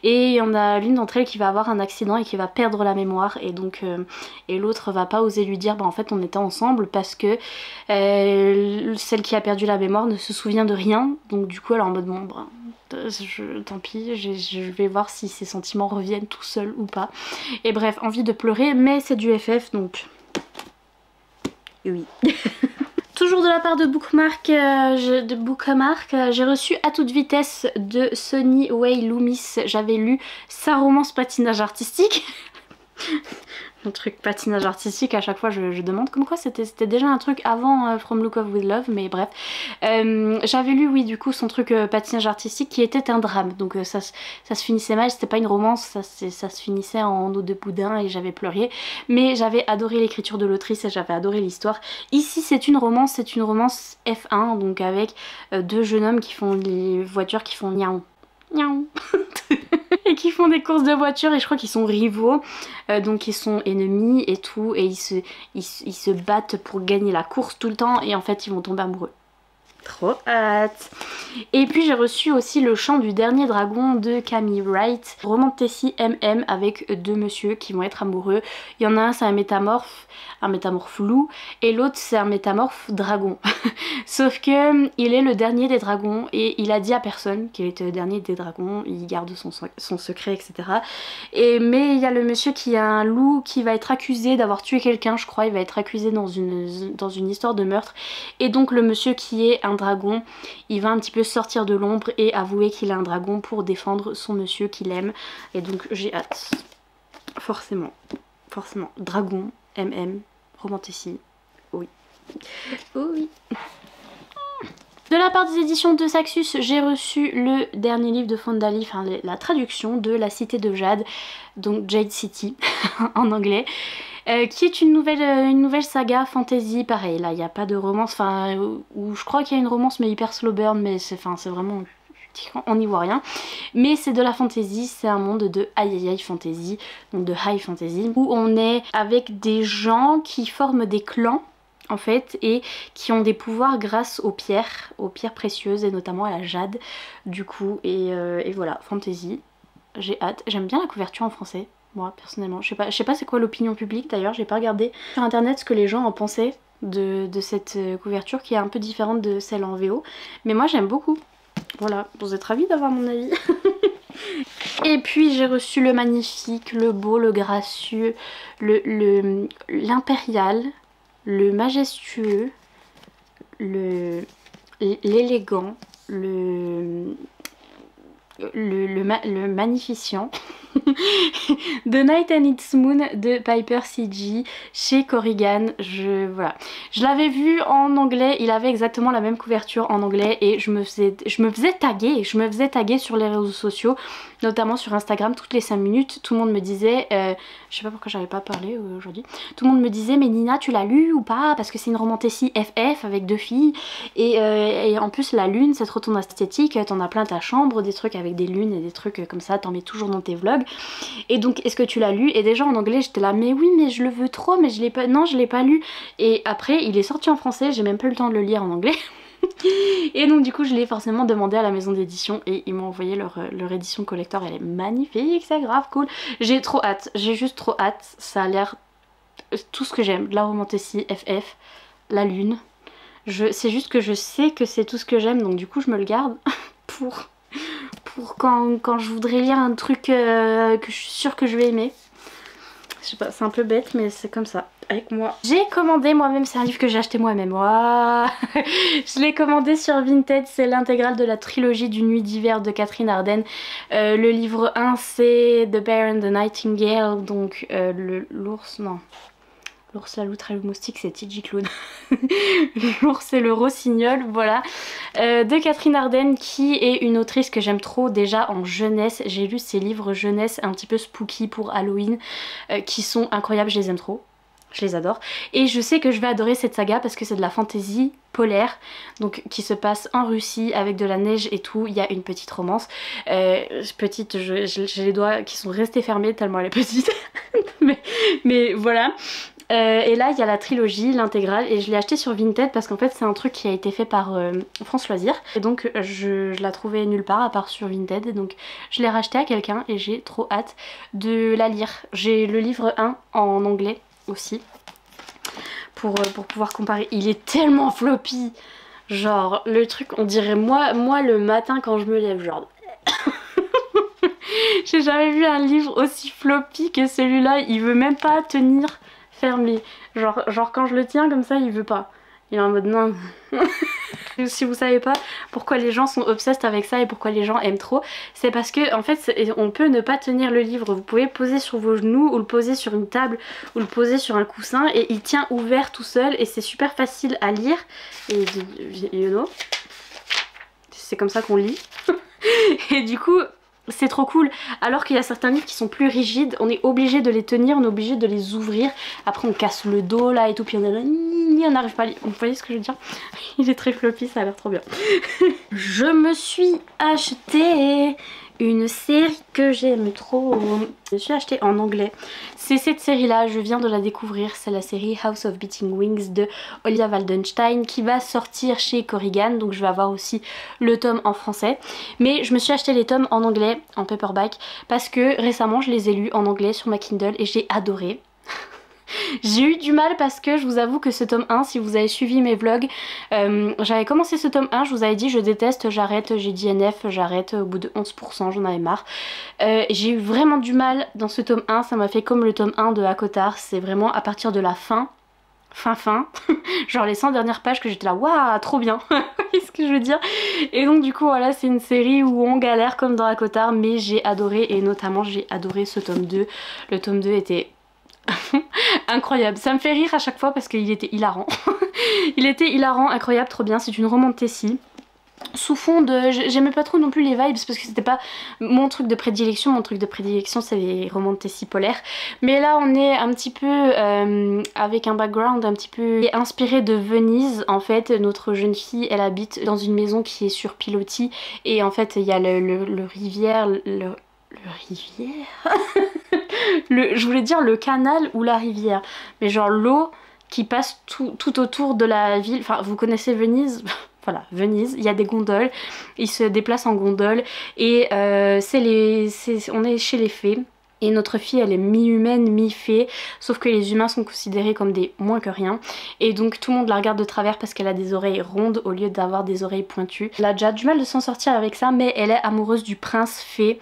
et il y en a l'une d'entre elles qui va avoir un accident et qui va perdre la mémoire et donc et l'autre va pas oser lui dire bah en fait on était ensemble parce que celle qui a perdu la mémoire ne se souvient de rien, donc du coup elle est en mode bon bah, tant pis, je vais voir si ces sentiments reviennent tout seuls ou pas. Et bref, envie de pleurer, mais c'est du FF donc oui. Toujours de la part de Bookmark, j'ai reçu À toute vitesse de Sonny Way Loomis. J'avais lu sa romance patinage artistique. Mon truc patinage artistique, à chaque fois je demande comme quoi c'était déjà un truc avant From Look Off With Love, mais bref. J'avais lu oui du coup son truc patinage artistique qui était un drame, donc ça se finissait mal, c'était pas une romance, ça se finissait en eau de boudin et j'avais pleuré, mais j'avais adoré l'écriture de l'autrice et j'avais adoré l'histoire. Ici c'est une romance F1, donc avec deux jeunes hommes qui font les voitures qui font niaou niaou et qui font des courses de voitures et je crois qu'ils sont rivaux, donc ils sont ennemis et tout et ils se battent pour gagner la course tout le temps et en fait ils vont tomber amoureux. Trop hâte. Et puis j'ai reçu aussi Le Chant du Dernier Dragon de Camille Wright, Romantasy MM avec deux messieurs qui vont être amoureux. Il y en a un c'est un métamorphe loup et l'autre c'est un métamorphe dragon. Sauf que il est le dernier des dragons et il a dit à personne qu'il était le dernier des dragons, il garde son secret etc. Mais il y a le monsieur qui a un loup qui va être accusé d'avoir tué quelqu'un, je crois, il va être accusé dans une histoire de meurtre et donc le monsieur qui est un dragon, il va un petit peu sortir de l'ombre et avouer qu'il est un dragon pour défendre son monsieur qu'il aime et donc j'ai hâte. Forcément, dragon, MM, Romantasy, oui. Oui. De la part des éditions de Saxus, j'ai reçu le dernier livre de Fondali, enfin la traduction de La Cité de Jade, donc Jade City en anglais. Qui est une nouvelle saga fantasy, pareil, là il n'y a pas de romance, enfin, où je crois qu'il y a une romance mais hyper slow burn, mais c'est vraiment, on n'y voit rien. Mais c'est de la fantasy, c'est un monde de high fantasy, donc de high fantasy, où on est avec des gens qui forment des clans, en fait, et qui ont des pouvoirs grâce aux pierres précieuses, et notamment à la jade, du coup, et voilà, fantasy, j'ai hâte, j'aime bien la couverture en français. Moi personnellement, je sais pas c'est quoi l'opinion publique d'ailleurs, j'ai pas regardé sur internet ce que les gens en pensaient de cette couverture qui est un peu différente de celle en VO, mais moi j'aime beaucoup. Voilà, vous êtes ravis d'avoir mon avis. Et puis j'ai reçu le magnifique, le beau, le gracieux, l'impérial, le majestueux, l'élégant, le magnificent The Night and Its Moon de Piper C.G. chez Corrigan. Voilà. Je l'avais vu en anglais, il avait exactement la même couverture en anglais et je me faisais taguer sur les réseaux sociaux, notamment sur Instagram toutes les 5 minutes. Tout le monde me disait, je sais pas pourquoi j'avais pas parlé aujourd'hui, tout le monde me disait mais Nina tu l'as lu ou pas, parce que c'est une romantasy FF avec deux filles et en plus la lune c'est trop ton esthétique, t'en as plein ta chambre, des trucs avec des lunes et des trucs comme ça, t'en mets toujours dans tes vlogs. Et donc est-ce que tu l'as lu? Et déjà en anglais j'étais là mais oui mais je le veux trop, mais je l'ai pas, non je l'ai pas lu. Et après il est sorti en français, j'ai même pas eu le temps de le lire en anglais. Et donc du coup je l'ai forcément demandé à la maison d'édition et ils m'ont envoyé leur édition collector, elle est magnifique, c'est grave cool. J'ai trop hâte, j'ai juste trop hâte, ça a l'air tout ce que j'aime, de la romantasy FF, la lune. C'est juste que je sais que c'est tout ce que j'aime, donc du coup je me le garde pour quand je voudrais lire un truc que je suis sûre que je vais aimer. Je sais pas, c'est un peu bête mais c'est comme ça. avec moi. J'ai commandé moi-même, c'est un livre que j'ai acheté moi-même. Wow. Je l'ai commandé sur Vinted, c'est l'intégrale de la trilogie du Nuit d'hiver de Catherine Arden. Le livre 1 c'est The Bear and the Nightingale, donc l'ours, non. L'ours, la loutre et le moustique, c'est T.J. Clown. L'ours et le rossignol, voilà. De Catherine Arden, qui est une autrice que j'aime trop déjà en jeunesse. J'ai lu ses livres jeunesse un petit peu spooky pour Halloween, qui sont incroyables, je les aime trop. Je les adore. Et je sais que je vais adorer cette saga parce que c'est de la fantasy polaire, donc qui se passe en Russie avec de la neige et tout. Il y a une petite romance. Petite, j'ai les doigts qui sont restés fermés tellement elle est petite. mais voilà. Et là il y a la trilogie, l'intégrale, et je l'ai acheté sur Vinted parce qu'en fait c'est un truc qui a été fait par France Loisirs, et donc je la trouvais nulle part à part sur Vinted, et donc je l'ai racheté à quelqu'un et j'ai trop hâte de la lire. J'ai le livre 1 en anglais aussi pour pouvoir comparer. Il est tellement floppy, genre le truc on dirait moi le matin quand je me lève, genre j'ai jamais vu un livre aussi floppy que celui-là. Il veut même pas tenir fermé. Genre quand je le tiens comme ça, il veut pas. Il est en mode non. Si vous savez pas pourquoi les gens sont obsessed avec ça et pourquoi les gens aiment trop, c'est parce que en fait on peut ne pas tenir le livre. Vous pouvez le poser sur vos genoux ou le poser sur une table ou le poser sur un coussin et il tient ouvert tout seul et c'est super facile à lire. Et you know, c'est comme ça qu'on lit. Et du coup c'est trop cool, alors qu'il y a certains livres qui sont plus rigides, on est obligé de les tenir, on est obligé de les ouvrir, après on casse le dos là et tout, puis on est là, on n'arrive pas à lire. Vous voyez ce que je veux dire? Il est très floppy, ça a l'air trop bien. Je me suis acheté une série que j'aime trop. Je me suis acheté en anglais. C'est cette série là, je viens de la découvrir. C'est la série House of Beating Wings de Olivia Waldenstein qui va sortir chez Corrigan. Donc je vais avoir aussi le tome en français. Mais je me suis acheté les tomes en anglais, en paperback, parce que récemment je les ai lus en anglais sur ma Kindle et j'ai adoré. J'ai eu du mal parce que je vous avoue que ce tome 1, si vous avez suivi mes vlogs, j'avais commencé ce tome 1, je vous avais dit je déteste, j'arrête, j'ai dit NF, j'arrête au bout de 11%, j'en avais marre. J'ai eu vraiment du mal dans ce tome 1, ça m'a fait comme le tome 1 de Hakotar, c'est vraiment à partir de la fin, genre les 100 dernières pages que j'étais là, waouh, trop bien. Qu'est-ce que je veux dire? Et donc du coup voilà, c'est une série où on galère comme dans Hakotar, mais j'ai adoré, et notamment j'ai adoré ce tome 2. Le tome 2 était incroyable, ça me fait rire à chaque fois parce qu'il était hilarant. Il était hilarant, incroyable, trop bien. C'est une romantasy sous fond de... J'aimais pas trop non plus les vibes parce que c'était pas mon truc de prédilection. Mon truc de prédilection c'est les romantasy polaires. Mais là on est un petit peu avec un background un petit peu inspiré de Venise. En fait notre jeune fille elle habite dans une maison qui est sur pilotis. Et en fait il y a le rivière... Le rivière je voulais dire le canal ou la rivière, mais genre l'eau qui passe tout autour de la ville. Enfin vous connaissez Venise. Voilà, Venise, il y a des gondoles, ils se déplacent en gondole et on est chez les fées. Et notre fille elle est mi-humaine, mi-fée, sauf que les humains sont considérés comme des moins que rien. Et donc tout le monde la regarde de travers parce qu'elle a des oreilles rondes au lieu d'avoir des oreilles pointues. Elle a déjà du mal de s'en sortir avec ça, mais elle est amoureuse du prince fée,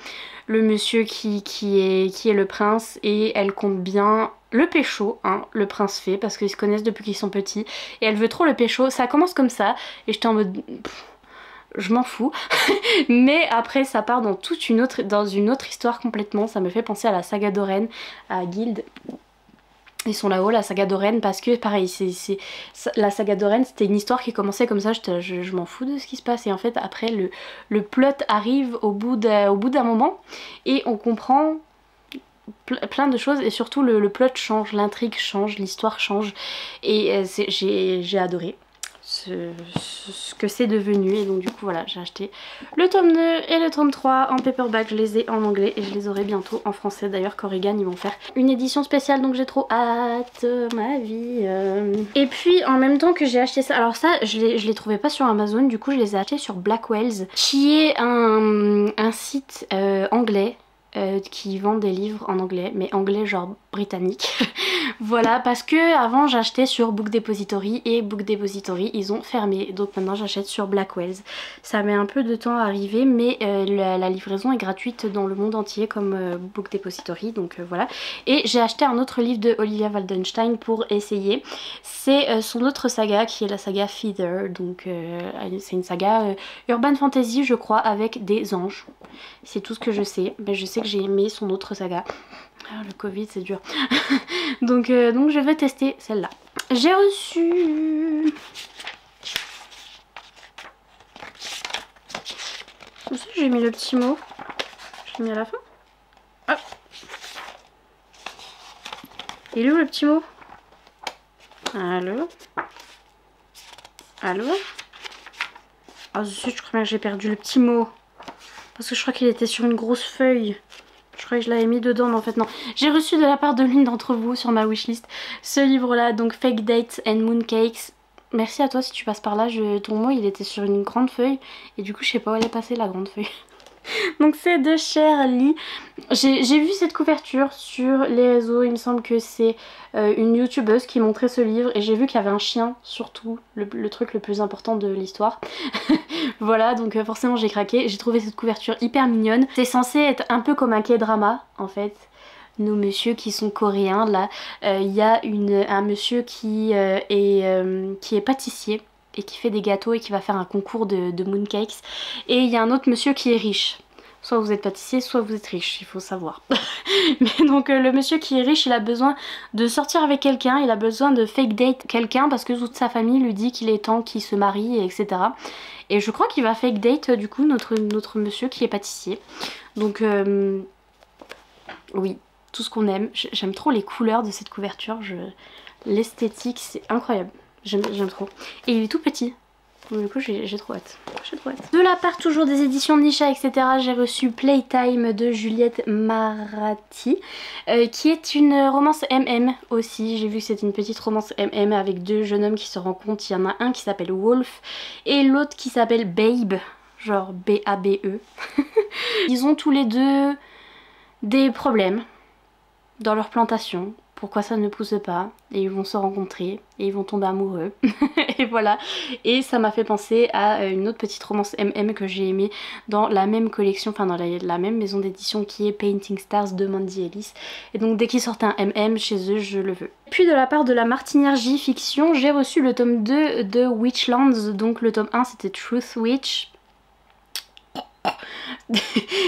le monsieur qui est le prince, et elle compte bien le pécho, hein, le prince fée, parce qu'ils se connaissent depuis qu'ils sont petits. Et elle veut trop le pécho, ça commence comme ça, et j'étais en mode... je m'en fous. Mais après ça part dans dans une autre histoire complètement. Ça me fait penser à la saga d'Oren, à Guild. Ils sont là-haut, la saga d'Oren, parce que pareil, la saga d'Oren c'était une histoire qui commençait comme ça, je m'en fous de ce qui se passe. Et en fait après le plot arrive au bout d'un moment et on comprend plein de choses, et surtout le plot change, l'intrigue change, l'histoire change, et j'ai adoré ce que c'est devenu. Et donc du coup voilà, j'ai acheté le tome 2 et le tome 3 en paperback. Je les ai en anglais et je les aurai bientôt en français. D'ailleurs Corrigan ils vont faire une édition spéciale, donc j'ai trop hâte, ma vie. Et puis en même temps que j'ai acheté ça, alors ça je les trouvais pas sur Amazon, du coup je les ai achetés sur Blackwells, qui est un site anglais qui vendent des livres en anglais, mais anglais genre britannique. Voilà, parce que avant j'achetais sur Book Depository et Book Depository ils ont fermé, donc maintenant j'achète sur Blackwells. Ça met un peu de temps à arriver, mais la livraison est gratuite dans le monde entier comme Book Depository, donc voilà. Et j'ai acheté un autre livre de Olivia Waldenstein pour essayer. C'est son autre saga qui est la saga Feather, donc c'est une saga urban fantasy je crois avec des anges. C'est tout ce que je sais, mais je sais que j'ai aimé son autre saga. Ah, le Covid c'est dur. donc je vais tester celle-là. J'ai reçu... Où c'est que j'ai mis le petit mot? J'ai mis à la fin. Hop. Il est où le petit mot? Allô? Allô? Ah zut, je crois bien que j'ai perdu le petit mot. Parce que je crois qu'il était sur une grosse feuille. Je crois que je l'avais mis dedans, mais en fait non. J'ai reçu de la part de l'une d'entre vous sur ma wishlist ce livre-là, donc Fake Dates and Mooncakes. Merci à toi si tu passes par là. Ton mot il était sur une grande feuille et du coup je sais pas où elle est passée la grande feuille. Donc c'est de Shirley. J'ai vu cette couverture sur les réseaux, il me semble que c'est une youtubeuse qui montrait ce livre et j'ai vu qu'il y avait un chien, surtout le truc le plus important de l'histoire. Voilà, donc forcément j'ai craqué, j'ai trouvé cette couverture hyper mignonne. C'est censé être un peu comme un K-drama en fait. Nos messieurs qui sont coréens là, il y a un monsieur qui est pâtissier et qui fait des gâteaux et qui va faire un concours de mooncakes, et il y a un autre monsieur qui est riche. Soit vous êtes pâtissier, soit vous êtes riche, il faut savoir. Mais donc le monsieur qui est riche, il a besoin de sortir avec quelqu'un, il a besoin de fake date quelqu'un parce que toute sa famille lui dit qu'il est temps qu'il se marie, etc. Et je crois qu'il va fake date du coup notre monsieur qui est pâtissier. Donc oui, tout ce qu'on aime. J'aime trop les couleurs de cette couverture, l'esthétique c'est incroyable. J'aime trop. Et il est tout petit. Donc, du coup j'ai trop hâte. De la part toujours des éditions Nisha etc. j'ai reçu Playtime de Juliette Marati qui est une romance MM aussi. J'ai vu que c'est une petite romance MM avec deux jeunes hommes qui se rencontrent. Il y en a un qui s'appelle Wolf et l'autre qui s'appelle Babe. Genre B-A-B-E. Ils ont tous les deux des problèmes dans leur plantation. Pourquoi ça ne pousse pas, et ils vont se rencontrer et ils vont tomber amoureux. Et voilà, et ça m'a fait penser à une autre petite romance MM que j'ai aimée dans la même collection, enfin dans la même maison d'édition qui est Painting Stars de Mandy Ellis. Et donc dès qu'ils sortent un MM chez eux, je le veux. Puis de la part de la Martinière J Fiction, j'ai reçu le tome 2 de Witchlands. Donc le tome 1 c'était Truth Witch.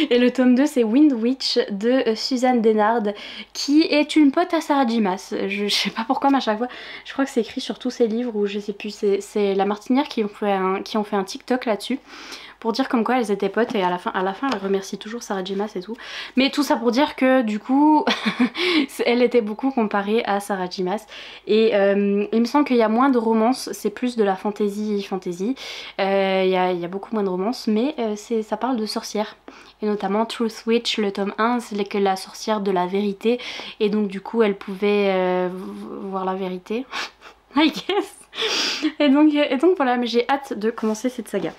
Et le tome 2 c'est Wind Witch de Suzanne Denard qui est une pote à Sarah J Maas. Je sais pas pourquoi mais à chaque fois je crois que c'est écrit sur tous ces livres ou je sais plus, c'est la Martinière qui ont fait un TikTok là-dessus pour dire comme quoi elles étaient potes et à la fin elle remercie toujours Sarah J Maas et tout. Mais tout ça pour dire que du coup elle était beaucoup comparée à Sarah J Maas et il me semble qu'il y a moins de romances, c'est plus de la fantasy. Il y a beaucoup moins de romances mais ça parle de sorcières. Et notamment Truth Witch, le tome 1, c'est que la sorcière de la vérité. Et donc du coup elle pouvait voir la vérité. I guess. Et donc voilà, mais j'ai hâte de commencer cette saga.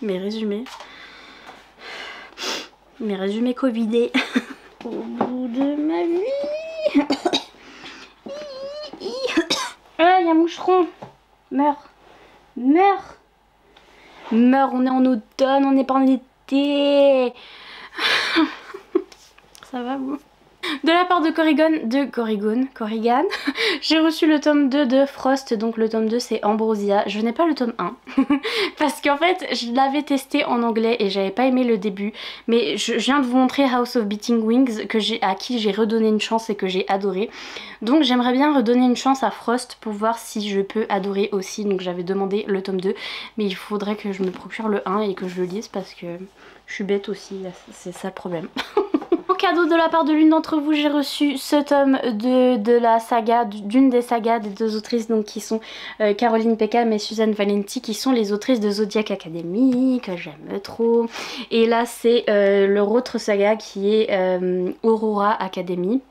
Mes résumés covidés au bout de ma vie. Ah, il y a un moucheron. Meurs, on est en automne, on n'est pas en été. Ça va vous? De la part de Corrigan, j'ai reçu le tome 2 de Frost, donc le tome 2 c'est Ambrosia. Je n'ai pas le tome 1 parce qu'en fait je l'avais testé en anglais et j'avais pas aimé le début, mais je viens de vous montrer House of Beating Wings à qui j'ai redonné une chance et que j'ai adoré. Donc j'aimerais bien redonner une chance à Frost pour voir si je peux adorer aussi, donc j'avais demandé le tome 2 mais il faudrait que je me procure le 1 et que je le lise parce que je suis bête aussi, c'est ça le problème. En cadeau de la part de l'une d'entre vous, j'ai reçu ce tome de la saga, d'une des sagas des deux autrices donc qui sont Caroline Peckham et Suzanne Valenti, qui sont les autrices de Zodiac Academy, que j'aime trop. Et là c'est leur autre saga qui est Aurora Academy.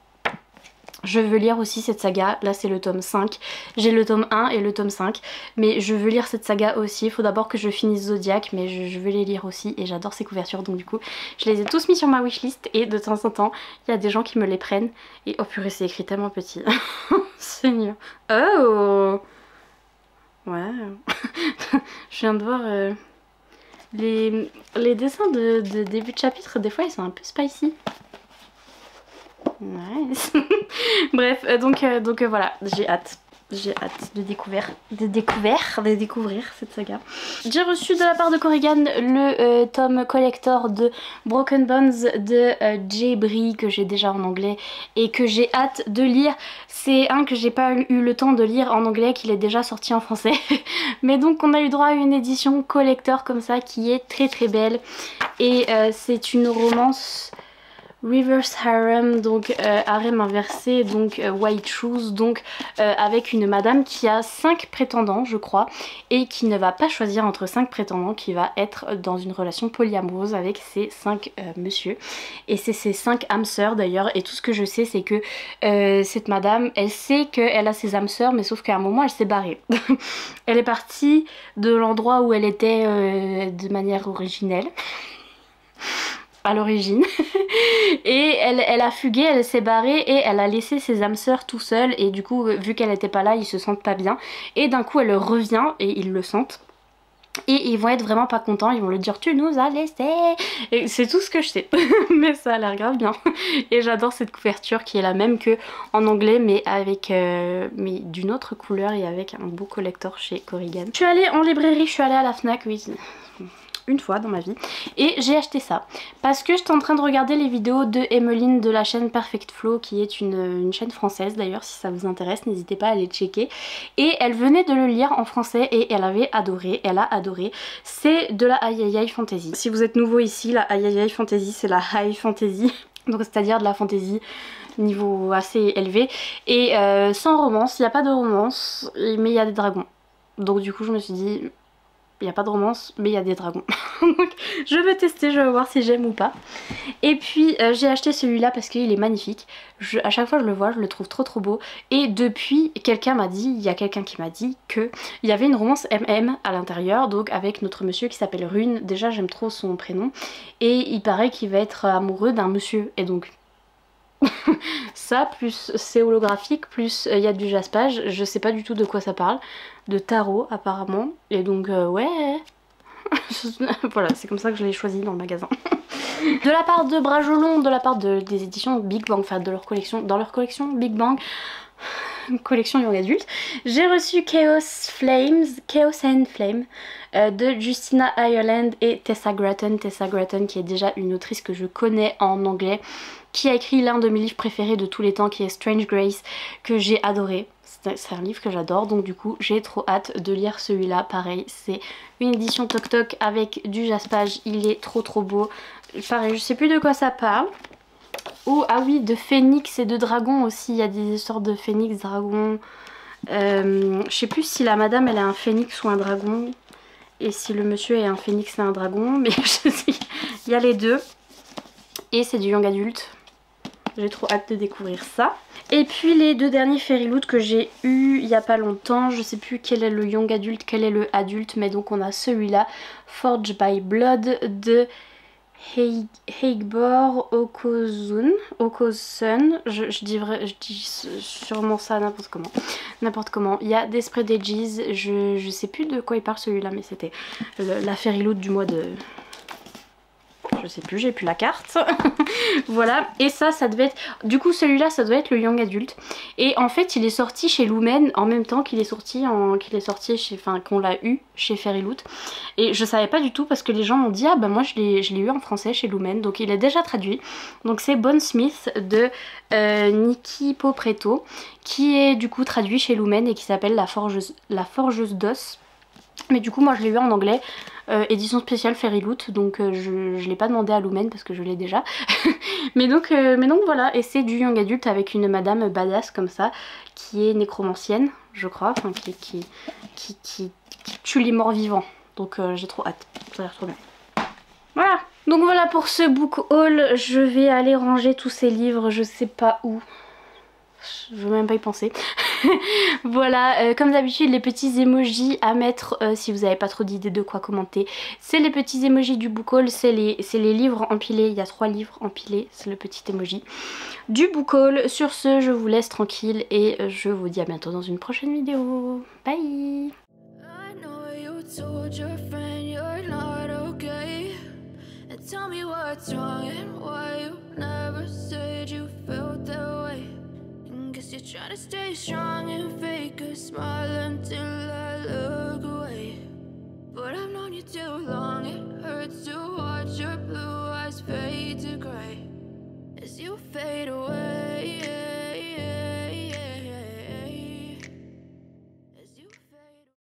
Je veux lire aussi cette saga, là c'est le tome 5, j'ai le tome 1 et le tome 5, mais je veux lire cette saga aussi, il faut d'abord que je finisse Zodiac, mais je veux les lire aussi et j'adore ces couvertures, donc du coup je les ai tous mis sur ma wishlist et de temps en temps il y a des gens qui me les prennent et oh purée c'est écrit tellement petit, Seigneur, oh ouais, je viens de voir les dessins de début de chapitre, des fois ils sont un peu spicy. Nice. Bref, donc voilà, j'ai hâte de découvrir cette saga. J'ai reçu de la part de Corrigan le tome collector de Broken Bones de Jay Brie que j'ai déjà en anglais et que j'ai hâte de lire. C'est un que j'ai pas eu le temps de lire en anglais, qu'il est déjà sorti en français. Mais donc on a eu droit à une édition collector comme ça qui est très très belle. Et c'est une romance Reverse Harem, donc harem inversé, donc white shoes, donc avec une madame qui a 5 prétendants je crois et qui ne va pas choisir entre 5 prétendants, qui va être dans une relation polyamoureuse avec ces 5 messieurs et c'est ces 5 âmes sœurs d'ailleurs. Et tout ce que je sais c'est que cette madame elle sait qu'elle a ses âmes sœurs, mais sauf qu'à un moment elle s'est barrée. Elle est partie de l'endroit où elle était de manière originelle à l'origine et elle a fugué, elle s'est barrée et elle a laissé ses âmes sœurs tout seules et du coup vu qu'elle était pas là ils se sentent pas bien et d'un coup elle revient et ils le sentent et ils vont être vraiment pas contents, ils vont lui dire tu nous as laissé, et c'est tout ce que je sais mais ça a l'air grave bien et j'adore cette couverture qui est la même que en anglais mais avec mais d'une autre couleur et avec un beau collector chez Corrigan. Je suis allée en librairie, je suis allée à la Fnac, oui, une fois dans ma vie et j'ai acheté ça parce que j'étais en train de regarder les vidéos de Emeline de la chaîne Perfect Flow qui est une chaîne française d'ailleurs, si ça vous intéresse n'hésitez pas à aller checker, et elle venait de le lire en français et elle avait adoré, elle a adoré. C'est de la high fantasy. Si vous êtes nouveau ici, la high fantasy c'est la high fantasy donc c'est à dire de la fantasy niveau assez élevé et sans romance, il n'y a pas de romance mais il y a des dragons, donc du coup je me suis dit il n'y a pas de romance mais il y a des dragons donc je vais tester, je vais voir si j'aime ou pas. Et puis j'ai acheté celui-là parce qu'il est magnifique, à chaque fois je le vois je le trouve trop beau et depuis quelqu'un m'a dit, il y a quelqu'un qui m'a dit que il y avait une romance MM à l'intérieur, donc avec notre monsieur qui s'appelle Rune, déjà j'aime trop son prénom et il paraît qu'il va être amoureux d'un monsieur et donc ça plus c'est holographique plus il y a du jaspage, je sais pas du tout de quoi ça parle, de tarot apparemment et donc ouais voilà c'est comme ça que je l'ai choisi dans le magasin. De la part de Brajolon, de la part des éditions Big Bang, enfin de leur collection, dans leur collection Big Bang, collection young adulte, j'ai reçu Chaos and Flame de Justina Ireland et Tessa Gratton. Tessa Gratton qui est déjà une autrice que je connais en anglais, qui a écrit l'un de mes livres préférés de tous les temps qui est Strange Grace, que j'ai adoré. C'est un livre que j'adore, donc du coup j'ai trop hâte de lire celui-là. Pareil, c'est une édition Toc Toc avec du jaspage, il est trop beau. Pareil, je sais plus de quoi ça parle. Oh, ah oui, de phénix et de dragon aussi, il y a des histoires de phénix, dragon. Je sais plus si la madame elle a un phénix ou un dragon, et si le monsieur est un phénix et un dragon, mais je sais, il y a les deux. Et c'est du young adulte. J'ai trop hâte de découvrir ça. Et puis les deux derniers Fairy Loot que j'ai eu il y a pas longtemps, je sais plus quel est le young adulte, quel est le adulte, mais donc on a celui-là, Forged by Blood de Heigbor Okozun, je dis sûrement ça n'importe comment. Il y a des spread edges, je sais plus de quoi il parle celui-là, mais c'était la Fairy Loot du mois de... je sais plus, j'ai plus la carte. Voilà, et ça devait être... Du coup celui-là ça doit être le young adulte. Et en fait il est sorti chez Lumen en même temps qu'il est sorti chez... Enfin qu'on l'a eu chez Fairy Loot. Et je savais pas du tout parce que les gens m'ont dit ah bah moi je l'ai eu en français chez Lumen. Donc il est déjà traduit. Donc c'est Bone Smith de Nikki Popretto qui est du coup traduit chez Lumen et qui s'appelle La Forgeuse d'os. Mais du coup moi je l'ai eu en anglais, édition spéciale Fairy Loot, donc je l'ai pas demandé à Lumen parce que je l'ai déjà. mais donc voilà, et c'est du young adulte avec une madame badass comme ça, qui est nécromancienne je crois, enfin qui tue les morts vivants. Donc j'ai trop hâte, ça a l'air trop bien. Voilà, donc voilà pour ce book haul, je vais aller ranger tous ces livres, je sais pas où. je veux même pas y penser. Voilà, comme d'habitude les petits emojis à mettre si vous n'avez pas trop d'idées de quoi commenter. C'est les petits emojis du book haul, c'est les livres empilés, il y a 3 livres empilés, c'est le petit emoji du book haul. Sur ce, je vous laisse tranquille et je vous dis à bientôt dans une prochaine vidéo. Bye. You're trying to stay strong and fake a smile until I look away. But I've known you too long, it hurts to watch your blue eyes fade to grey as you fade away.